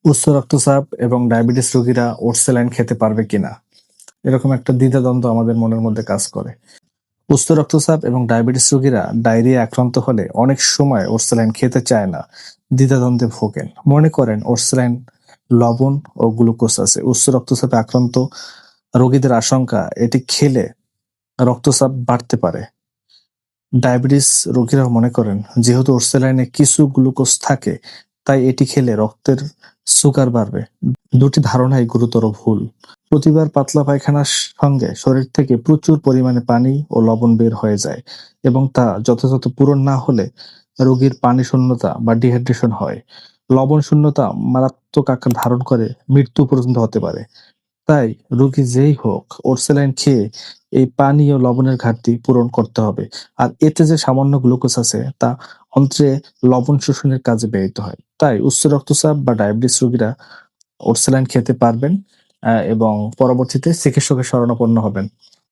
উচ্চ রক্তচাপ এবং ডায়াবেটিস রোগীরা ওটস স্যালাইন খেতে পারবে কিনা, এরকম একটা দ্বিধাদ্বন্দ্ব আমাদের মনের মধ্যে কাজ করে। উচ্চ রক্তচাপ এবং ডায়াবেটিস রোগীরা ডায়রিয়া আক্রান্ত হলে অনেক সময় ওটস স্যালাইন খেতে চায় না, দ্বিধাদ্বন্দ্বে ভোগেন। মনে করেন ওটস স্যালাইন লবণ ও গ্লুকোজ আছে। উচ্চ রক্তচাপে আক্রান্ত রোগীদের আশঙ্কা এটি খেলে রক্তচাপ বাড়তে পারে। ডায়াবেটিস রোগীরা মনে করেন যেহেতু ওটস স্যালাইনে কিছু গ্লুকোজ থাকে তাই এটি খেলে রক্তের সুগার বাড়বে। দুটি ধারণাই গুরুতর ভুল। প্রতিবার পাতলা পায়খানার সঙ্গে শরীর থেকে প্রচুর পরিমাণে পানি ও লবণ বের হয়ে যায় এবং তা যথাযথ পূরণ না হলে রোগীর পানি শূন্যতা বা ডিহাইড্রেশন হয়। লবণ শূন্যতা মারাত্মক আকার ধারণ করে মৃত্যু পর্যন্ত হতে পারে। তাই রোগী যেই হোক ওটস স্যালাইন খেয়ে এই পানি ও লবণের ঘাটতি পূরণ করতে হবে। আর এতে যে সামান্য গ্লুকোজ আছে তা অন্ত্রে লবণ শোষণের কাজে ব্যবহৃত হয়। তাই উচ্চ রক্তচাপ বা ডায়াবেটিস রোগীরা ওটস স্যালাইন খেতে পারবেন এবং পরবর্তীতে চিকিৎসকের শরণাপন্ন হবেন।